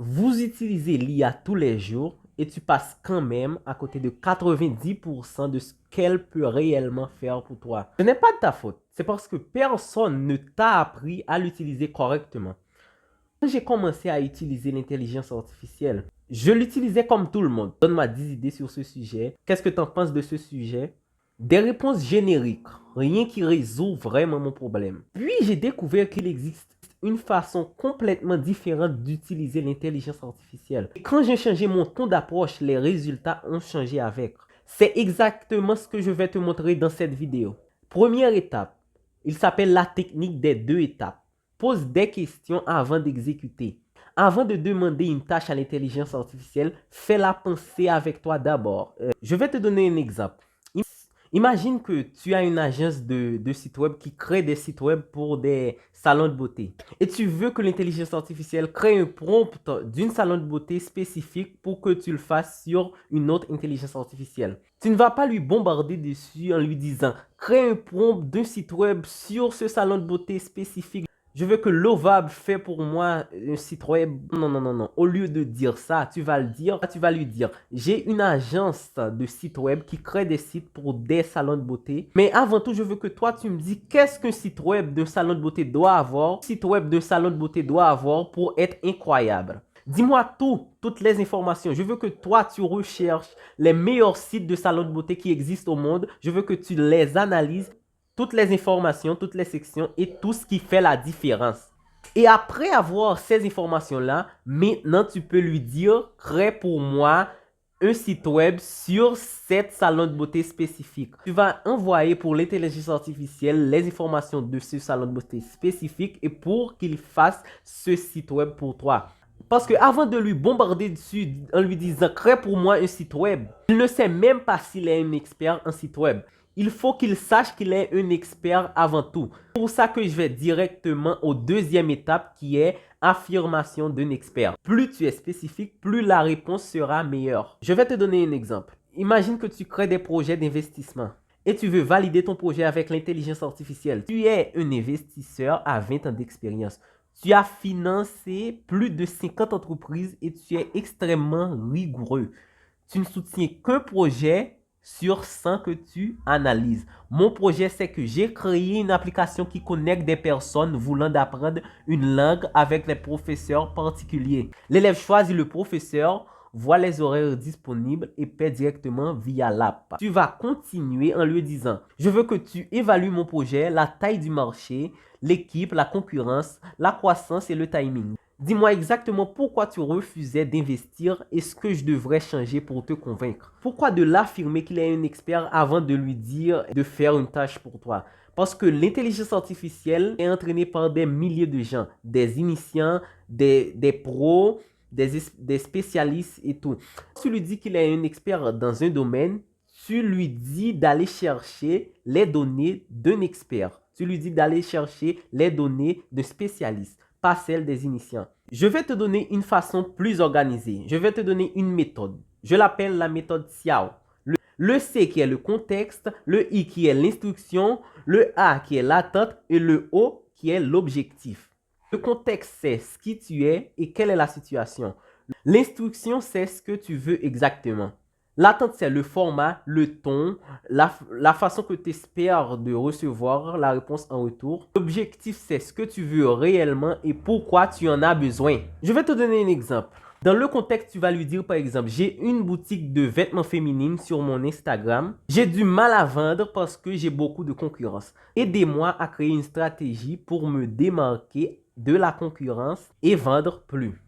Vous utilisez l'IA tous les jours et tu passes quand même à côté de 90% de ce qu'elle peut réellement faire pour toi. Ce n'est pas de ta faute, c'est parce que personne ne t'a appris à l'utiliser correctement. Quand j'ai commencé à utiliser l'intelligence artificielle, je l'utilisais comme tout le monde. Donne-moi 10 idées sur ce sujet. Qu'est-ce que tu en penses de ce sujet? Des réponses génériques, rien qui résout vraiment mon problème. Puis j'ai découvert qu'il existe une façon complètement différente d'utiliser l'intelligence artificielle. Et quand j'ai changé mon ton d'approche, les résultats ont changé avec. C'est exactement ce que je vais te montrer dans cette vidéo. Première étape, il s'appelle la technique des 2 étapes. Pose des questions avant d'exécuter. Avant de demander une tâche à l'intelligence artificielle, fais-la penser avec toi d'abord. Je vais te donner un exemple. Imagine que tu as une agence de sites web qui crée des sites web pour des salons de beauté. Et tu veux que l'intelligence artificielle crée un prompt d'une salon de beauté spécifique pour que tu le fasses sur une autre intelligence artificielle. Tu ne vas pas lui bombarder dessus en lui disant « Crée un prompt d'un site web sur ce salon de beauté spécifique. Je veux que Lovable fait pour moi un site web. » Non, non, non, non. Au lieu de dire ça, tu vas lui dire, j'ai une agence de site web qui crée des sites pour des salons de beauté. Mais avant tout, je veux que toi, tu me dis qu'est-ce qu'un site web d'un salon de beauté doit avoir, site web d'un salon de beauté doit avoir pour être incroyable. Dis-moi toutes les informations. Je veux que toi, tu recherches les meilleurs sites de salons de beauté qui existent au monde. Je veux que tu les analyses, toutes les informations, toutes les sections et tout ce qui fait la différence. Et après avoir ces informations-là, maintenant tu peux lui dire, crée pour moi un site web sur cette salon de beauté spécifique. Tu vas envoyer pour l'intelligence artificielle les informations de ce salon de beauté spécifique et pour qu'il fasse ce site web pour toi. Parce que avant de lui bombarder dessus en lui disant crée pour moi un site web, il ne sait même pas s'il est un expert en site web. Il faut qu'il sache qu'il est un expert avant tout. C'est pour ça que je vais directement aux deuxième étape qui est affirmation d'un expert. Plus tu es spécifique, plus la réponse sera meilleure. Je vais te donner un exemple. Imagine que tu crées des projets d'investissement et tu veux valider ton projet avec l'intelligence artificielle. Tu es un investisseur à 20 ans d'expérience. Tu as financé plus de 50 entreprises et tu es extrêmement rigoureux. Tu ne soutiens qu'un projet sur 100 que tu analyses. Mon projet, c'est que j'ai créé une application qui connecte des personnes voulant apprendre une langue avec des professeurs particuliers. L'élève choisit le professeur, voit les horaires disponibles et paie directement via l'app. Tu vas continuer en lui disant, je veux que tu évalues mon projet, la taille du marché, l'équipe, la concurrence, la croissance et le timing. Dis-moi exactement pourquoi tu refusais d'investir et ce que je devrais changer pour te convaincre. Pourquoi de l'affirmer qu'il est un expert avant de lui dire de faire une tâche pour toi? Parce que l'intelligence artificielle est entraînée par des milliers de gens, des initiants, des pros, des spécialistes et tout. Si tu lui dis qu'il est un expert dans un domaine, tu lui dis d'aller chercher les données d'un expert. Tu lui dis d'aller chercher les données de spécialistes, pas celles des initiants. Je vais te donner une façon plus organisée. Je vais te donner une méthode. Je l'appelle la méthode SIAO. Le C qui est le contexte, le I qui est l'instruction, le A qui est l'attente et le O qui est l'objectif. Le contexte, c'est ce qui tu es et quelle est la situation. L'instruction, c'est ce que tu veux exactement. L'attente, c'est le format, le ton, la façon que tu espères de recevoir la réponse en retour. L'objectif, c'est ce que tu veux réellement et pourquoi tu en as besoin. Je vais te donner un exemple. Dans le contexte, tu vas lui dire par exemple, j'ai une boutique de vêtements féminines sur mon Instagram. J'ai du mal à vendre parce que j'ai beaucoup de concurrence. Aidez-moi à créer une stratégie pour me démarquer de la concurrence et vendre plus.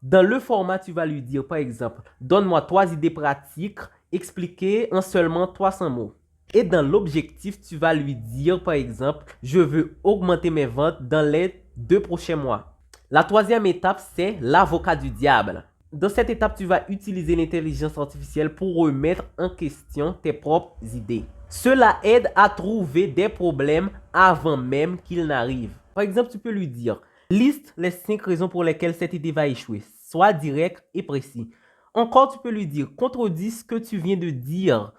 Dans le format, tu vas lui dire, par exemple, donne-moi 3 idées pratiques expliquées en seulement 300 mots. Et dans l'objectif, tu vas lui dire, par exemple, je veux augmenter mes ventes dans les 2 prochains mois. La troisième étape, c'est l'avocat du diable. Dans cette étape, tu vas utiliser l'intelligence artificielle pour remettre en question tes propres idées. Cela aide à trouver des problèmes avant même qu'ils n'arrivent. Par exemple, tu peux lui dire, liste les 5 raisons pour lesquelles cette idée va échouer. Sois direct et précis. Encore, tu peux lui dire, contredis ce que tu viens de dire.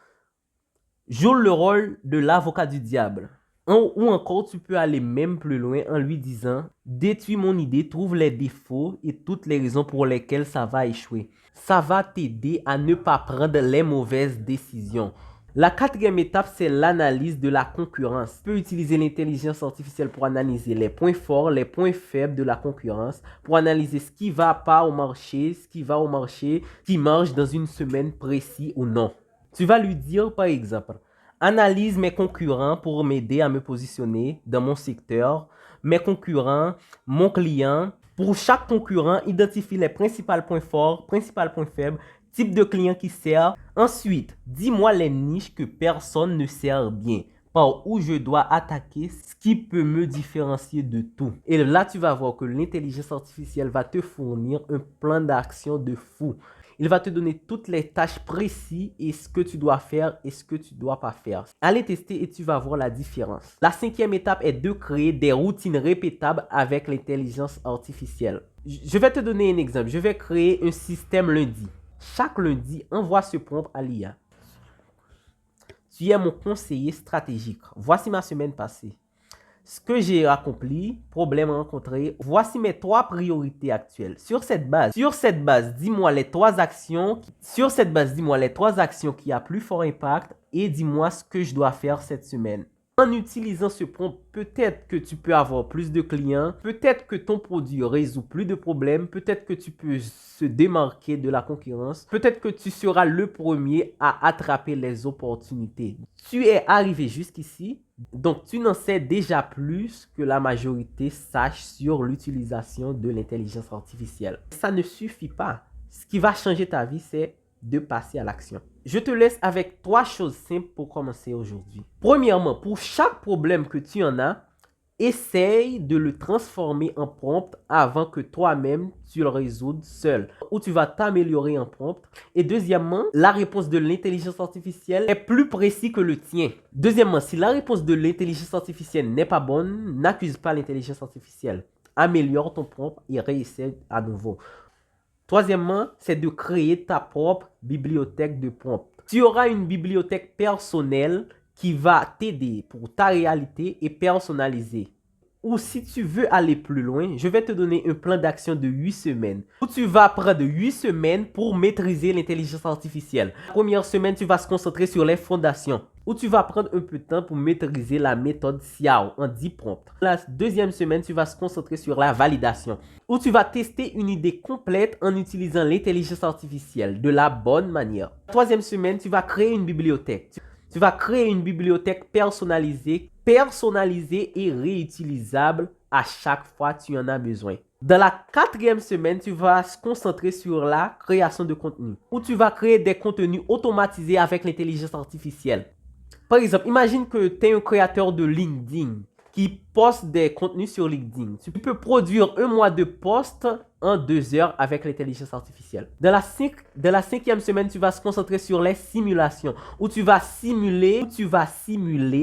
Joue le rôle de l'avocat du diable. Ou encore, tu peux aller même plus loin en lui disant « Détruis mon idée, trouve les défauts et toutes les raisons pour lesquelles ça va échouer. » Ça va t'aider à ne pas prendre les mauvaises décisions. La quatrième étape, c'est l'analyse de la concurrence. Tu peux utiliser l'intelligence artificielle pour analyser les points forts, les points faibles de la concurrence, pour analyser ce qui ne va pas au marché, ce qui va au marché, qui marche dans une semaine précise ou non. Tu vas lui dire, par exemple, analyse mes concurrents pour m'aider à me positionner dans mon secteur, mes concurrents, mon client. Pour chaque concurrent, identifie les principaux points forts, principaux points faibles, type de client qui sert. Ensuite, dis-moi les niches que personne ne sert bien, par où je dois attaquer, ce qui peut me différencier de tout. Et là, tu vas voir que l'intelligence artificielle va te fournir un plan d'action de fou. Il va te donner toutes les tâches précises et ce que tu dois faire et ce que tu ne dois pas faire. Allez tester et tu vas voir la différence. La cinquième étape est de créer des routines répétables avec l'intelligence artificielle. Je vais te donner un exemple. Je vais créer un système lundi. Chaque lundi, envoie ce prompt à l'IA. Tu es mon conseiller stratégique. Voici ma semaine passée. Ce que j'ai accompli, problème rencontré. Voici mes 3 priorités actuelles. Sur cette base, dis-moi les 3 actions. Sur cette base, dis-moi les 3 actions qui ont plus fort impact et dis-moi ce que je dois faire cette semaine. En utilisant ce prompt, peut-être que tu peux avoir plus de clients, peut-être que ton produit résout plus de problèmes, peut-être que tu peux se démarquer de la concurrence, peut-être que tu seras le premier à attraper les opportunités. Tu es arrivé jusqu'ici, donc tu n'en sais déjà plus que la majorité sache sur l'utilisation de l'intelligence artificielle. Ça ne suffit pas. Ce qui va changer ta vie, c'est de passer à l'action. Je te laisse avec 3 choses simples pour commencer aujourd'hui. Premièrement, pour chaque problème que tu en as, essaye de le transformer en prompt avant que toi-même tu le résoudes seul. Ou tu vas t'améliorer en prompt. Et deuxièmement, la réponse de l'intelligence artificielle est plus précise que le tien. Deuxièmement, si la réponse de l'intelligence artificielle n'est pas bonne, n'accuse pas l'intelligence artificielle. Améliore ton prompt et réessaye à nouveau. Troisièmement, c'est de créer ta propre bibliothèque de prompts. Tu auras une bibliothèque personnelle qui va t'aider pour ta réalité et personnaliser. Ou si tu veux aller plus loin, je vais te donner un plan d'action de 8 semaines. Où tu vas prendre 8 semaines pour maîtriser l'intelligence artificielle. La première semaine, tu vas se concentrer sur les fondations. Où tu vas prendre un peu de temps pour maîtriser la méthode SIAO en 10 prompts. La deuxième semaine, tu vas se concentrer sur la validation. Où tu vas tester une idée complète en utilisant l'intelligence artificielle de la bonne manière. La troisième semaine, tu vas créer une bibliothèque. Tu vas créer une bibliothèque personnalisée et réutilisable à chaque fois que tu en as besoin. Dans la quatrième semaine, tu vas se concentrer sur la création de contenu. Où tu vas créer des contenus automatisés avec l'intelligence artificielle. Par exemple, imagine que tu es un créateur de LinkedIn qui poste des contenus sur LinkedIn. Tu peux produire un mois de posts en 2 heures avec l'intelligence artificielle. Dans la 5e semaine, tu vas se concentrer sur les simulations où tu vas simuler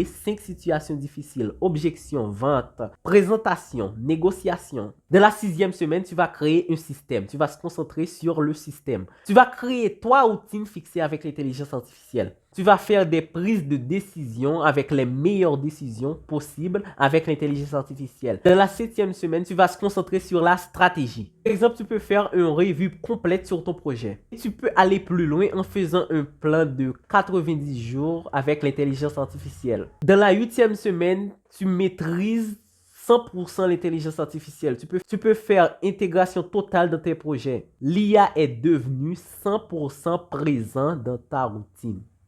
5 situations difficiles. Objection, vente, présentation, négociation. Dans la 6e semaine, tu vas créer un système. Tu vas se concentrer sur le système. Tu vas créer 3 routines fixées avec l'intelligence artificielle. Tu vas faire des prises de décision avec les meilleures décisions possibles avec l'intelligence artificielle. Dans la 7e semaine, tu vas se concentrer sur la stratégie. Par exemple, tu peux faire une revue complète sur ton projet. Et tu peux aller plus loin en faisant un plan de 90 jours avec l'intelligence artificielle. Dans la 8e semaine, tu maîtrises 100% l'intelligence artificielle. Tu peux faire intégration totale dans tes projets. L'IA est devenue 100% présent dans ta routine.